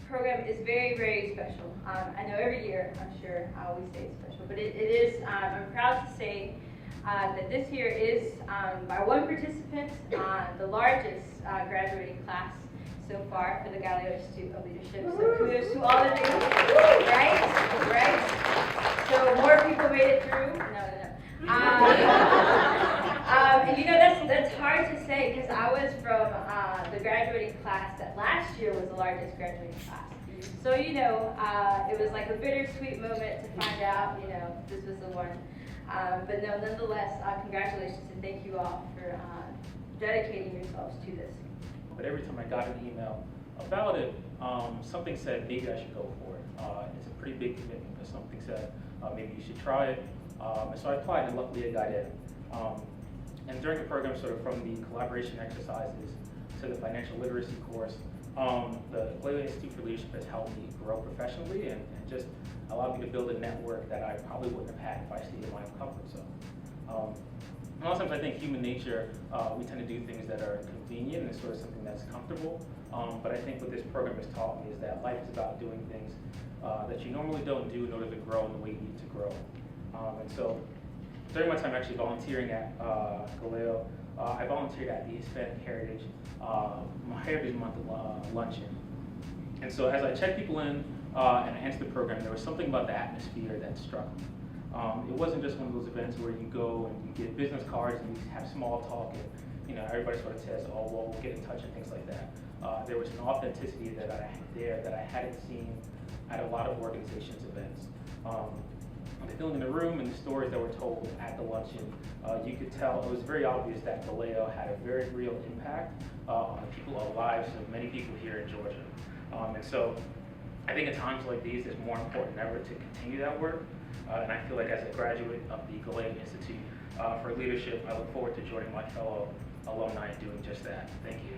program is very, very special. I know every year, I'm sure I always say it's special, but it is, I'm proud to say that this year is, by one participant, the largest graduating class so far for the GALEO Institute of Leadership. So kudos to all of you, right? Right? So more people made it through. No. And you know, that's hard to say because I was from the graduating class that last year was the largest graduating class. So, you know, it was like a bittersweet moment to find out, you know, this was the one. But no, nonetheless, congratulations and thank you all for dedicating yourselves to this. But every time I got an email about it, something said maybe I should go for it. It's a pretty big commitment because something said maybe you should try it. And so I applied and luckily I got in. And during the program, sort of from the collaboration exercises to the financial literacy course, the GALEO Institute for Leadership has helped me grow professionally and just allowed me to build a network that I probably wouldn't have had if I stayed in my own comfort zone. A lot of times I think human nature, we tend to do things that are convenient and sort of something that's comfortable. But I think what this program has taught me is that life is about doing things that you normally don't do in order to grow in the way you need to grow. And so during my time actually volunteering at GALEO, I volunteered at the Hispanic Heritage Month luncheon. And so as I checked people in and I entered the program, there was something about the atmosphere that struck me. It wasn't just one of those events where you go and you get business cards and you have small talk and you know everybody sort of says, oh well, we'll get in touch and things like that. There was an authenticity that I had there that I hadn't seen at a lot of organizations' events. The feeling in the room and the stories that were told at the luncheon, you could tell it was very obvious that GALEO had a very real impact on the people's lives of many people here in Georgia. And so I think at times like these, it's more important than ever to continue that work. And I feel like as a graduate of the GALEO Institute for Leadership, I look forward to joining my fellow alumni doing just that. Thank you.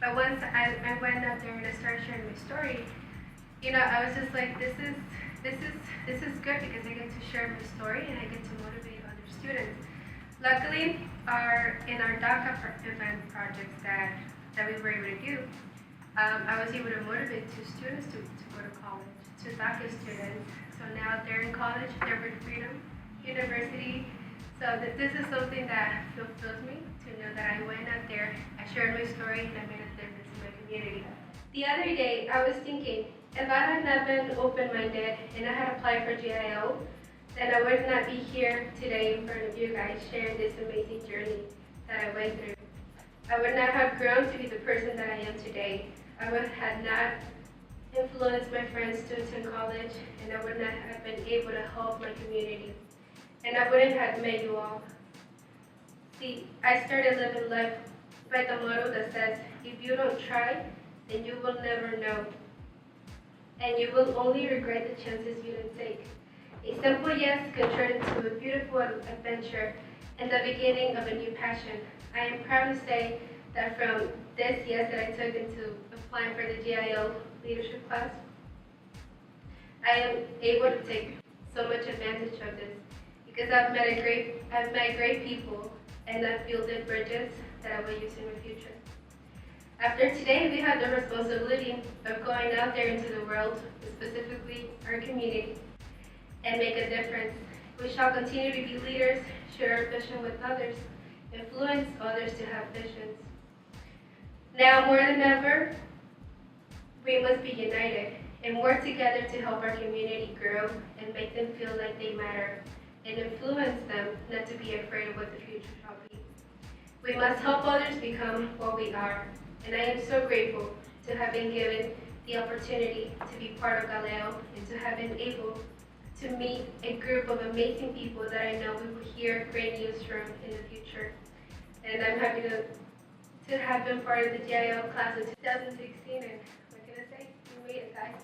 But once I went up there and I started sharing my story, you know, I was just like, this is good because I get to share my story and I get to motivate other students. Luckily, in our DACA event projects that we were able to do, I was able to motivate 2 students to go to college, 2 DACA students. So now they're in college, they're with Freedom University. So this is something that fulfills me to know that I went out there, I shared my story, and I made a difference in my community. The other day, I was thinking, if I had not been open-minded and I had applied for GALEO, then I would not be here today in front of you guys sharing this amazing journey that I went through. I would not have grown to be the person that I am today. I would have not influenced my friends to attend college, and I would not have been able to help my community. And I wouldn't have met you all. See, I started living life by the motto that says, if you don't try, then you will never know. And you will only regret the chances you didn't take. A simple yes can turn into a beautiful adventure and the beginning of a new passion. I am proud to say that from this yes that I took into applying for the GALEO leadership class, I am able to take so much advantage of this because I've met great people and I've built bridges that I will use in the future. After today, we have the responsibility of going out there into the world, specifically our community, and make a difference. We shall continue to be leaders, share our vision with others, influence others to have visions. Now more than ever, we must be united and work together to help our community grow and make them feel like they matter and influence them not to be afraid of what the future shall be. We must help others become what we are. And I am so grateful to have been given the opportunity to be part of GALEO and to have been able to meet a group of amazing people that I know we will hear great news from in the future. And I'm happy to have been part of the GALEO class of 2016, and what can I say? We made it, guys.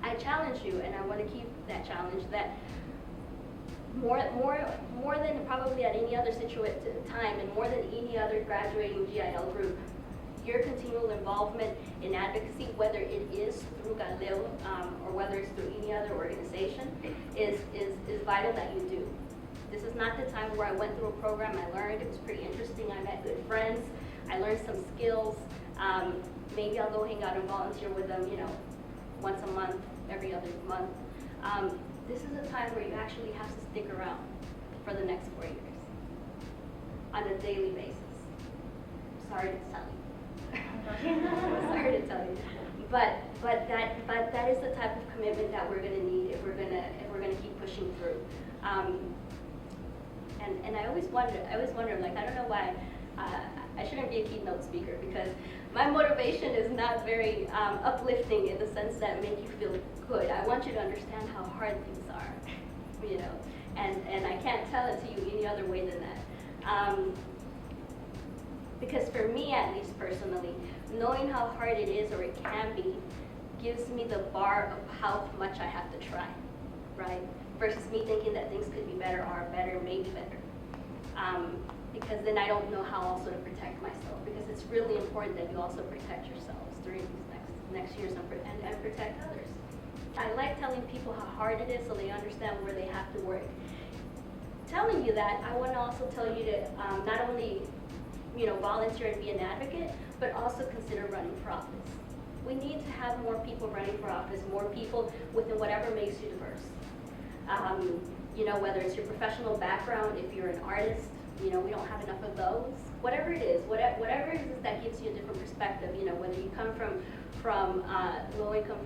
I challenge you, and I want to keep that challenge, that more than probably at any other time and more than any other graduating GIL group, your continual involvement in advocacy, whether it is through GALEO or whether it's through any other organization, is vital that you do. This is not the time where I went through a program, I learned, it was pretty interesting, I met good friends, I learned some skills. Maybe I'll go hang out and volunteer with them, you know, once a month, every other month. This is a time where you actually have to stick around for the next 4 years on a daily basis. Sorry to tell you. Sorry to tell you. But that is the type of commitment that we're going to need if we're going to keep pushing through. And I always wonder, like, I don't know why I shouldn't be a keynote speaker, because my motivation is not very uplifting in the sense that make you feel good. I want you to understand how hard things are, you know, and I can't tell it to you any other way than that. Because for me, at least personally, knowing how hard it is, or it can be, gives me the bar of how much I have to try, right? Versus me thinking that things could be better, are better, maybe better. Because then I don't know how also to protect myself, because it's really important that you also protect yourselves during these next years and protect others. I like telling people how hard it is so they understand where they have to work. Telling you that, I want to also tell you to not only, you know, volunteer and be an advocate, but also consider running for office. We need to have more people running for office, more people within whatever makes you diverse. You know, whether it's your professional background, if you're an artist, you know, we don't have enough of those. Whatever it is, whatever it is that gives you a different perspective, you know, whether you come from low-income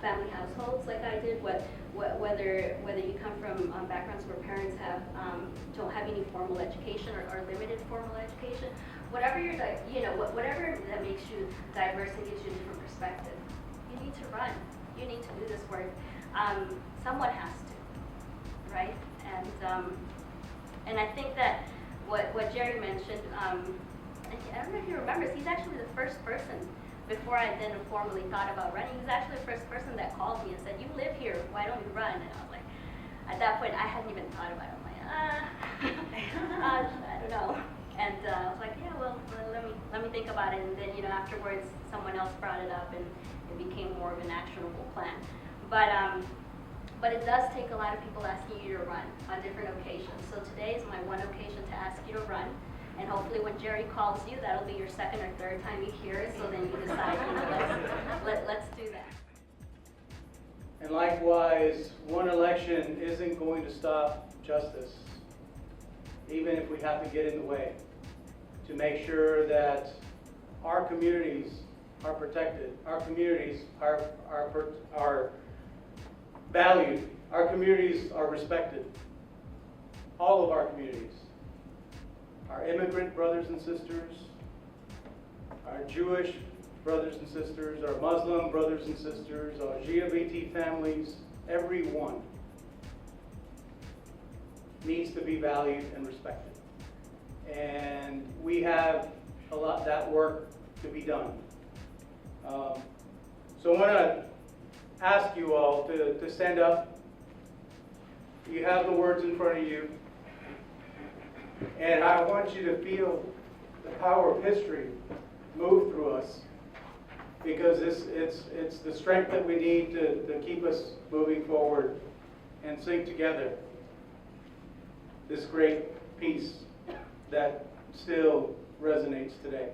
family households like I did, whether you come from backgrounds where parents don't have any formal education or limited formal education, whatever whatever that makes you diverse and gives you a different perspective, you need to run. You need to do this work. Someone has to, right? And I think that what Jerry mentioned, I don't know if he remembers, he's actually the first person, before I then formally thought about running, he was actually the first person that called me and said, "You live here, why don't you run?" And I was like, at that point, I hadn't even thought about it. I'm like, I don't know. And I was like, yeah, well, let me think about it. And then, you know, afterwards, someone else brought it up, and it became more of an actionable plan. But it does take a lot of people asking you to run on different occasions. So today is my one occasion to ask you to run. And hopefully when Jerry calls you, that'll be your second or third time you hear it. So then you decide, you know, let's do that. And likewise, one election isn't going to stop justice, even if we have to get in the way, to make sure that our communities are protected, our communities are valued, our communities are respected, all of our communities. Our immigrant brothers and sisters, our Jewish brothers and sisters, our Muslim brothers and sisters, our LGBT families, everyone needs to be valued and respected. And we have a lot of that work to be done. So I want to ask you all to stand up. You have the words in front of you. And I want you to feel the power of history move through us, because it's the strength that we need to keep us moving forward and sing together this great piece that still resonates today.